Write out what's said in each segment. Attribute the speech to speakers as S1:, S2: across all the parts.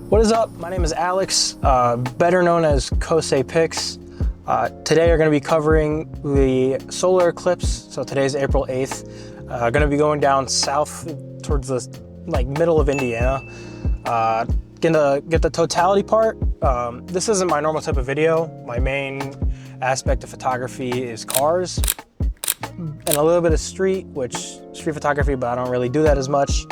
S1: What is up? My name is Alex, better known as kouseipics. Today we're going to be covering the solar eclipse. So today's April 8th. Going to be going down south towards the middle of Indiana. Gonna get the totality part. This isn't my normal type of video. My main aspect of photography is cars and a little bit of street photography, but I don't really do that as much.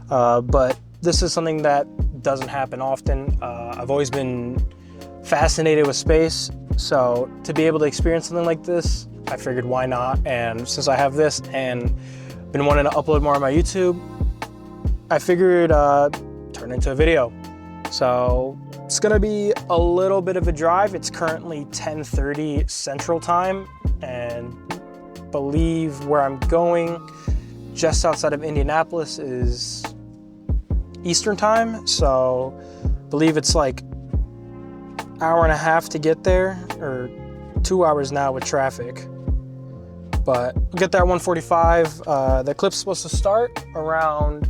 S1: But this is something that doesn't happen often. I've always been fascinated with space, so to be able to experience something like this, I figured why not. And since I have this and been wanting to upload more on my YouTube, I figured turn it into a video. So it's gonna be a little bit of a drive. It's currently 10:30 Central Time, and believe where I'm going, just outside of Indianapolis, is Eastern Time. So I believe it's like hour and a half to get there, or 2 hours now with traffic. But we'll get there at 1:45. The eclipse is supposed to start around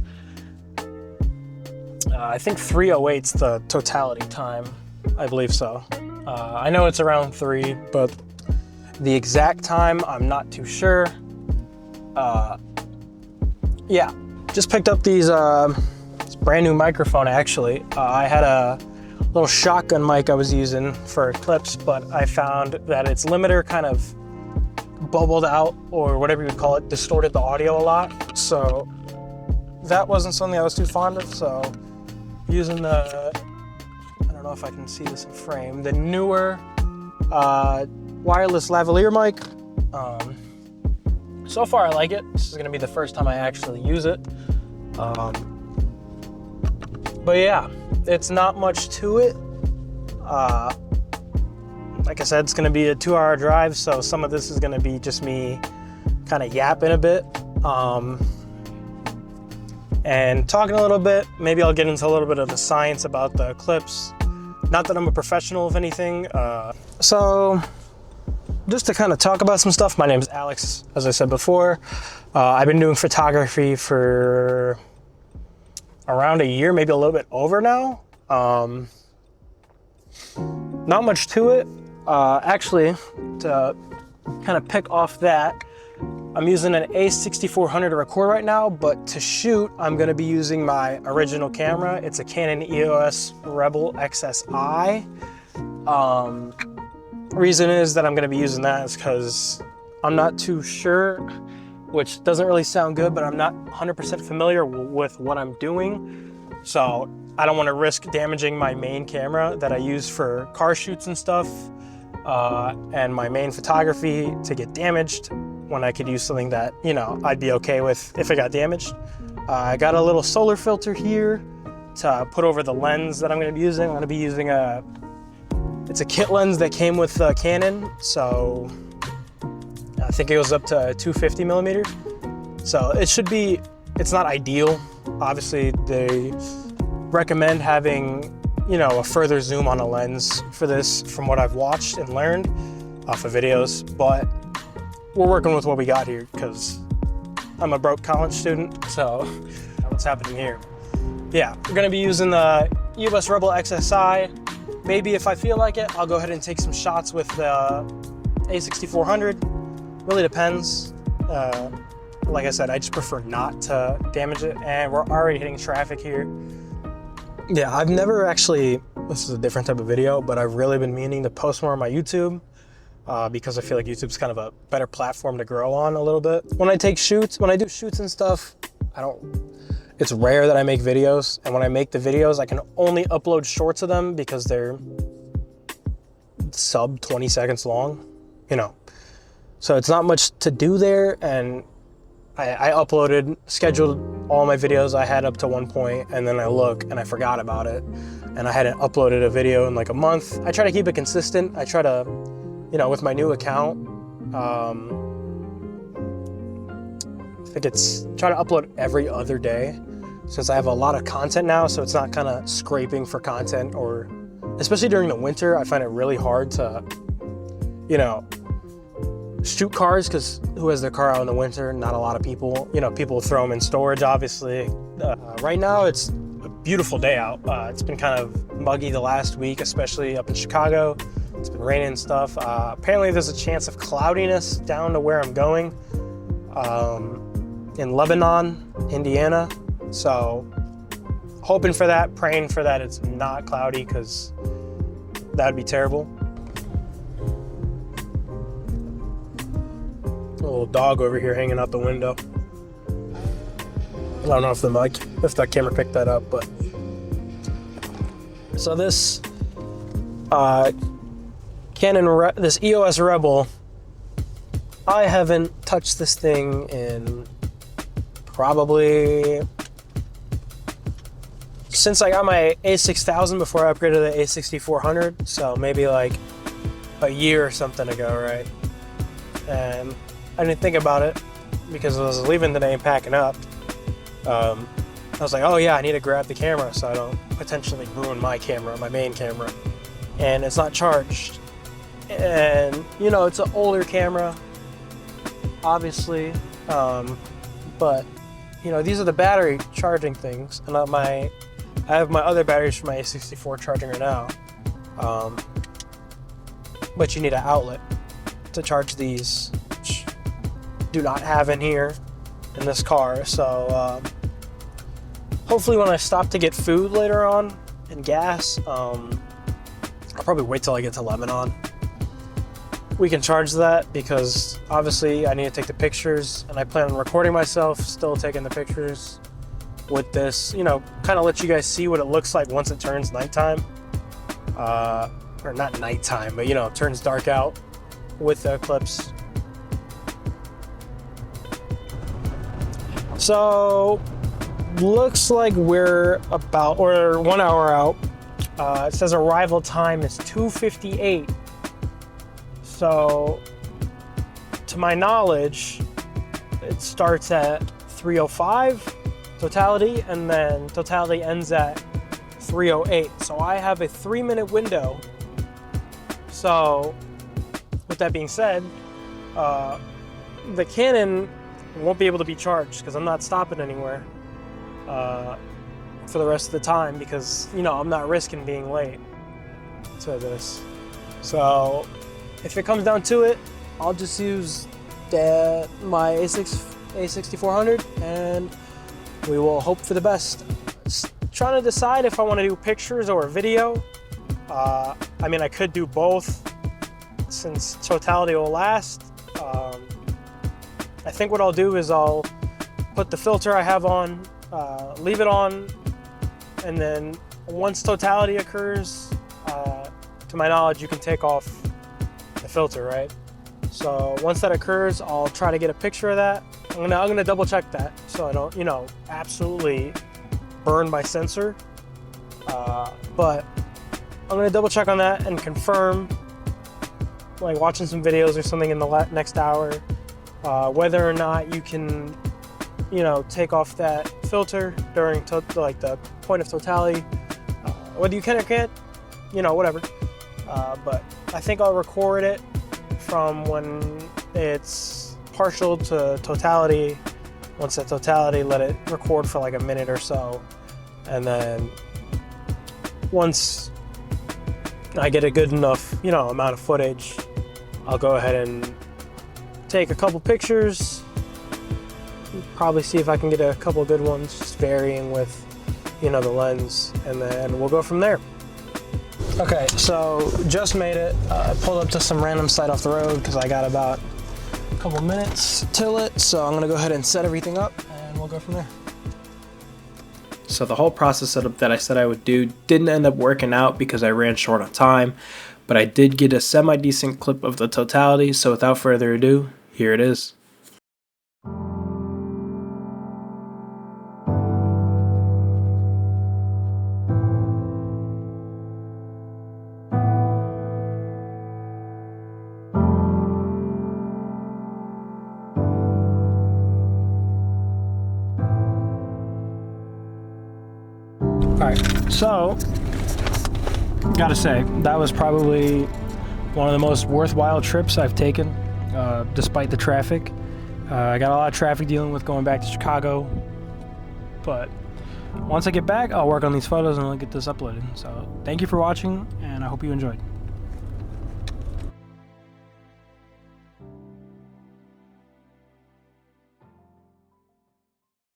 S1: I think 3:08's the totality time. I believe so. I know it's around 3, but the exact time I'm not too sure. Yeah, just picked up these brand new microphone actually. I had a little shotgun mic I was using for Eclipse, but I found that its limiter kind of bubbled out, or whatever you would call it, distorted the audio a lot. So that wasn't something I was too fond of. So using the, I don't know if I can see this in frame, the newer wireless lavalier mic. So far I like it. This is gonna be the first time I actually use it. But yeah, it's not much to it. Like I said, it's gonna be a 2-hour drive, so some of this is gonna be just me kind of yapping a bit. And talking a little bit. Maybe I'll get into a little bit of the science about the eclipse. Not that I'm a professional of anything. So just to kind of talk about some stuff, my name is Alex, as I said before. I've been doing photography for around a year, maybe a little bit over now. Not much to it. Actually, to kind of pick off that, I'm using an A6400 to record right now, but to shoot, I'm gonna be using my original camera. It's a Canon EOS Rebel XSI. Reason is that I'm gonna be using that is because I'm not too sure, which doesn't really sound good, but I'm not 100% familiar with what I'm doing. So I don't wanna risk damaging my main camera that I use for car shoots and stuff, and my main photography to get damaged when I could use something that, you know, I'd be okay with if it got damaged. I got a little solar filter here to put over the lens that I'm gonna be using. I'm gonna be using it's a kit lens that came with Canon, so I think it goes up to 250 millimeters. So it should be, it's not ideal. Obviously they recommend having, you know, a further zoom on a lens for this, from what I've watched and learned off of videos, but we're working with what we got here because I'm a broke college student, so what's happening here. Yeah, we're gonna be using the EOS Rebel XSI. Maybe if I feel like it, I'll go ahead and take some shots with the A6400. Really depends. Like I said, I just prefer not to damage it, and we're already hitting traffic here. Yeah, I've never actually, this is a different type of video, but I've really been meaning to post more on my YouTube. Because I feel like YouTube's kind of a better platform to grow on a little bit. When I do shoots and stuff, it's rare that I make videos. And when I make the videos, I can only upload shorts of them because they're sub 20 seconds long, you know. So it's not much to do there. And I scheduled all my videos I had up to one point, and then I look and I forgot about it. And I hadn't uploaded a video in like a month. I try to keep it consistent. I try to, you know, with my new account, I think it's try to upload every other day, since I have a lot of content now, so it's not kind of scraping for content, or especially during the winter, I find it really hard to, you know, shoot cars, because who has their car out in the winter? Not a lot of people. You know, people throw them in storage, obviously. Right now it's beautiful day out. It's been kind of muggy the last week, especially up in Chicago. It's been raining and stuff. Apparently there's a chance of cloudiness down to where I'm going, in Lebanon, Indiana. So hoping for that, praying for that it's not cloudy, because that would be terrible. A little dog over here hanging out the window. I don't know if the camera picked that up, but so this this EOS Rebel, I haven't touched this thing in probably since I got my A6000 before I upgraded to the A6400, so maybe like a year or something ago, right? And I didn't think about it because I was leaving today and packing up. I was like, oh yeah, I need to grab the camera so I don't potentially ruin my camera, my main camera. And it's not charged. And, you know, it's an older camera, obviously. But, you know, these are the battery charging things. And I have my other batteries for my A64 charging right now. But you need an outlet to charge these, which do not have in here in this car. So hopefully when I stop to get food later on and gas, I'll probably wait till I get to Lebanon. We can charge that, because obviously I need to take the pictures, and I plan on recording myself still taking the pictures with this, you know, kind of let you guys see what it looks like once it turns nighttime. Or not nighttime, but you know, it turns dark out with the Eclipse. So looks like we're 1 hour out. It says arrival time is 2:58. So to my knowledge, it starts at 3:05 totality, and then totality ends at 3:08. So I have a 3-minute window. So with that being said, the Canon won't be able to be charged because I'm not stopping anywhere for the rest of the time, because, you know, I'm not risking being late to this. So if it comes down to it, I'll just use my A6400 and we will hope for the best. Trying to decide if I want to do pictures or video. I mean, I could do both since totality will last. I think what I'll do is I'll put the filter I have on, leave it on, and then once totality occurs, to my knowledge, you can take off the filter, right? So once that occurs, I'll try to get a picture of that. I'm gonna double check that so I don't, you know, absolutely burn my sensor. But I'm gonna double check on that and confirm, like watching some videos or something in the next hour, whether or not you can, you know, take off that filter during the point of totality. Whether you can or can't, you know, whatever. But I think I'll record it from when it's partial to totality. Once at totality, let it record for like a minute or so. And then once I get a good enough, you know, amount of footage, I'll go ahead and take a couple pictures, probably see if I can get a couple good ones, just varying with, you know, the lens, and then we'll go from there. Okay, so just made it. I pulled up to some random site off the road because I got about a couple minutes till it, so I'm gonna go ahead and set everything up and we'll go from there. So the whole process setup that I said I would do didn't end up working out because I ran short on time, but I did get a semi-decent clip of the totality, so without further ado, here it is. Alright, so, gotta say, that was probably one of the most worthwhile trips I've taken, despite the traffic. I got a lot of traffic dealing with going back to Chicago, but once I get back, I'll work on these photos and I'll get this uploaded. So thank you for watching, and I hope you enjoyed.